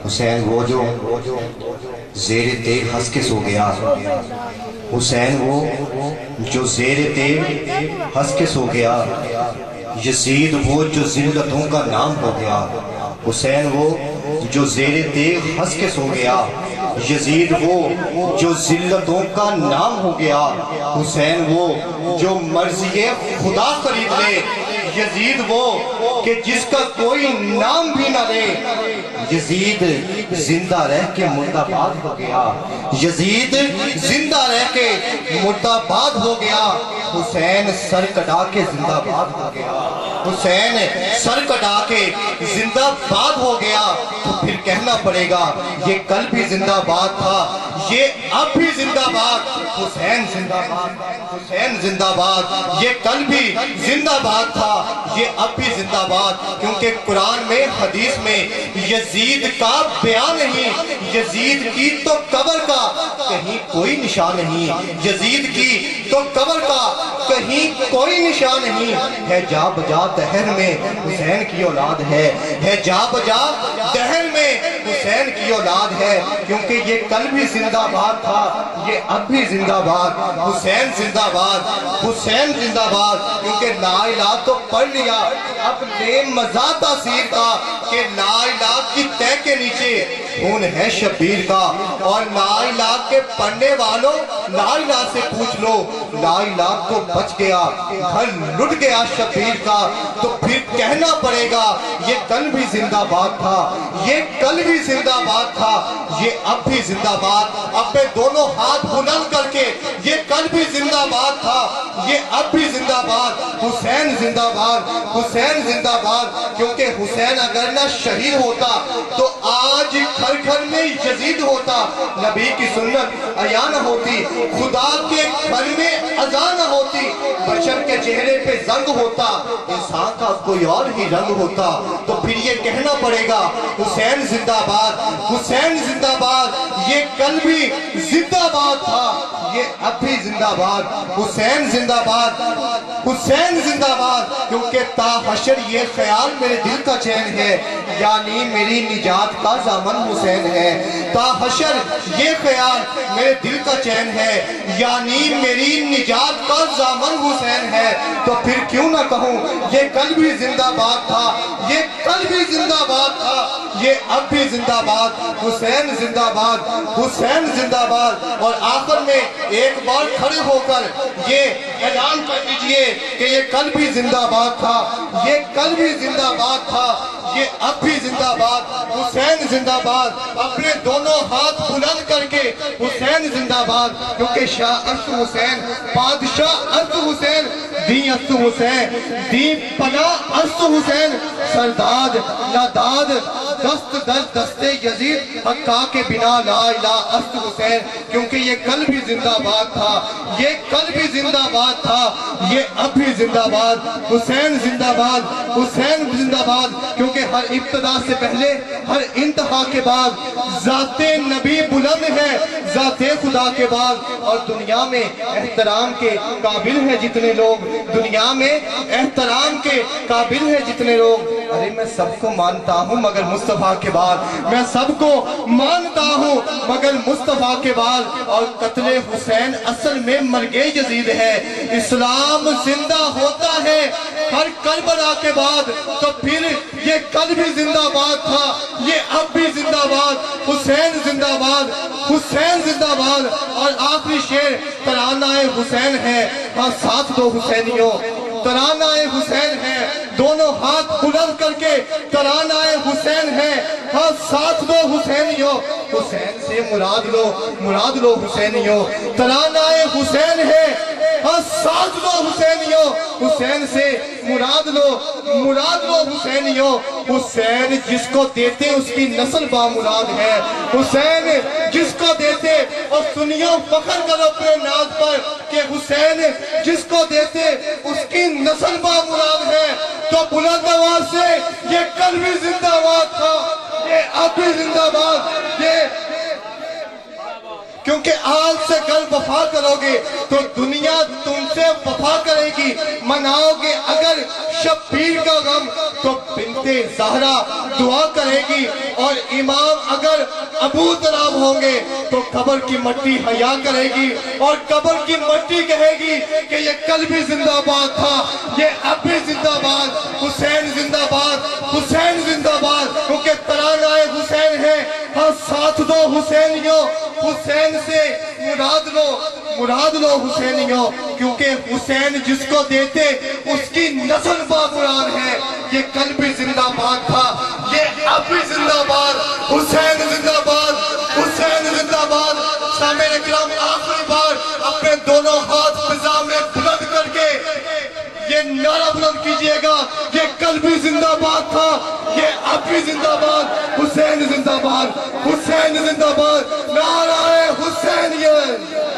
حسین وہ جو زیر تیغ ہنس کے سو گیا، حسین وہ جو زیر تیغ ہنس کے سو گیا، یزید وہ جو ذلتوں کا نام ہو گیا، حسین وہ جو زیر تیغ ہنس کے سو گیا، یزید وہ جو ذلتوں کا نام ہو گیا، حسین وہ جو مرضی خدا خرید لے، یزید وہ کہ جس کا کوئی نام بھی نہ لے، یزید زندہ رہ کے مردہ باد ہو گیا، یزید زندہ رہ کے مردہ باد ہو گیا، حسین سر کٹا کے زندہ باد ہو گیا، حسین سر کٹا کے زندہ باد ہو گیا، تو پھر کہنا پڑے گا یہ کل بھی زندہ باد تھا، یہ اب بھی زندہ باد، حسین زندہ باد، حسین زندہ باد، یہ کل بھی زندہ باد تھا، یہ اب بھی زندہ باد، کیونکہ قرآن میں حدیث میں یزید کا بیان نہیں، یزید کی تو قبر کا کہیں کوئی نشان نہیں، یزید کی تو قبر کا کہیں کوئی نشان نہیں ہے، جا بجا دہر میں حسین کی اولاد ہے جا بجا دہر میں حسین کی اولاد ہے، کیونکہ یہ کل بھی زندہ باد تھا، یہ اب بھی زندہ باد، حسین زندہ باد، حسین زندہ باد، کیونکہ لا الہ تو پڑھ لیا، اب لے مزہ تاثیر کا کہ لا الہ کی تہ کے نیچے خون ہے شبیر کا، اور لا الہ کے پڑھنے والوں لا الہ سے پوچھ لو، لا الہ تو بچ گیا، گھر لٹ گیا شبیر کا، تو پھر کہنا پڑے گا یہ کل بھی زندہ باد تھا، یہ کل بھی زندہ باد تھا، یہ اب بھی زندہ باد، اپنے دونوں ہاتھ بلند کر کے یہ کل بھی زندہ باد تھا، یہ اب بھی زندہ باد، حسین زندہ باد، حسین زندہ باد، کیونکہ حسین اگر نہ شہید ہوتا تو آج گھر گھر میں یزید ہوتا، نبی کی سنت عیاں نہ ہوتی، خدا کے گھر میں اذان نہ ہوتی، بشر کے چہرے پہ زنگ ہوتا، انسان کا کوئی اور ہی رنگ ہوتا، تو پھر یہ کہنا پڑے گا حسین زندہ باد، حسین زندہ باد، یہ کل بھی زندہ باد تھا، یہ اب بھی زندہ باد، حسین زندہ باد، حسین زندہ باد، کیونکہ تا حشر یہ خیال میرے دل کا چین ہے، یعنی میری نجات کا ضامن حسین ہے، تا حشر یہ خیال میرے دل کا چین ہے، یعنی میری نجات کا ضامن حسین ہے، تو پھر کیوں نہ کہوں یہ کل بھی زندہ باد تھا، یہ کل بھی زندہ باد تھا، یہ اب بھی زندہ باد، حسین زندہ باد، حسین زندہ باد، اور آخر میں ایک بار کھڑے ہو کر یہ اعلان کر دیجئے کہ یہ کل بھی زندہ باد تھا، یہ کل بھی زندہ باد تھا، یہ اب بھی زندہ باد، حسین زندہ باد، اپنے دونوں ہاتھ بلند کر کے حسین زندہ باد، کیونکہ شاہ است حسین، بادشاہ است حسین، دین است حسین، دین پناہ است حسین، سرداد ناداد دست دست دست یزید حقا کے بنا لا الہ است حسین، کیونکہ یہ کل بھی زندہ باد تھا، یہ کل بھی زندہ باد تھا، یہ اب بھی زندہ باد، حسین زندہ باد، حسین زندہ باد، کیونکہ ہر ابتدا سے پہلے ہر انتہا کے بعد ذات نبی بلند ہے ذات خدا کے بعد، اور دنیا میں احترام کے قابل ہے جتنے لوگ، دنیا میں احترام کے قابل ہے جتنے لوگ، ارے میں سب کو مانتا ہوں مگر مصطفیٰ کے بعد، میں سب کو مانتا ہوں مگر مصطفیٰ کے بعد، اور قتل حسین اصل میں مرگ یزید ہے، اسلام زندہ ہوتا ہے ہر کربلا کے بعد، تو پھر یہ کل بھی زندہ باد تھا، یہ اب بھی زندہ باد، حسین زندہ باد، حسین زندہ باد، اور آخری شعر ترانہ حسین ہے، ہاں ساتھ دو حسینیوں، ترانہ حسین ہے، دونوں ہاتھ بلند کر کے ترانہ حسین ہے، ہاں ساتھ دو حسینیوں، حسین سے مراد لو حسینیوں، ترانہ حسین ہے، ہاں ساتھ دو حسینیوں، حسین سے مراد لو حسینیوں، حسین جس کو دیتے اس کی نسل بامراد ہے، حسین جس کو دیتے، اور سنیوں فخر کرو اپنے ناز پر کہ حسین جس کو دیتے اس کی نسل بامراد ہے، تو بلند آواز سے یہ کل بھی زندہ باد تھا، یہ اب بھی زندہ باد، یہ کیونکہ آج سے کل وفا کرو گے تو دنیا تم سے وفا کرے گی. مناؤ گے اگر شبیر کا غم تو بنت زہرا دعا کرے گی, اور امام اگر ابو طلحہ ہوں گے تو قبر کی مٹی حیا کرے گی, اور قبر کی مٹی کہے گی کہ یہ کل بھی زندہ باد تھا, یہ اب بھی زندہ باد, حسین زندہ باد, حسین زندہ باد. کیونکہ ترانہ حسین ہے, ہاں ساتھ دو حسینیوں, حسین سے مراد لو حسینیوں, کیونکہ حسین جس کو دیتے اس کی نسل بابران ہے. یہ کل بھی زندہ باد تھا, یہ اب بھی زندہ باد, حسین زندہ باد, حسین زندہ باد. سامعین اکرام آخری بار اپنے دونوں ہاتھ فضا میں بلند کر کے یہ نعرہ بلند کیجئے گا, یہ کل بھی زندہ باد تھا, یہ اب بھی زندہ باد, حسین زندہ باد, حسین زندہ باد, نعرہ حسینیت.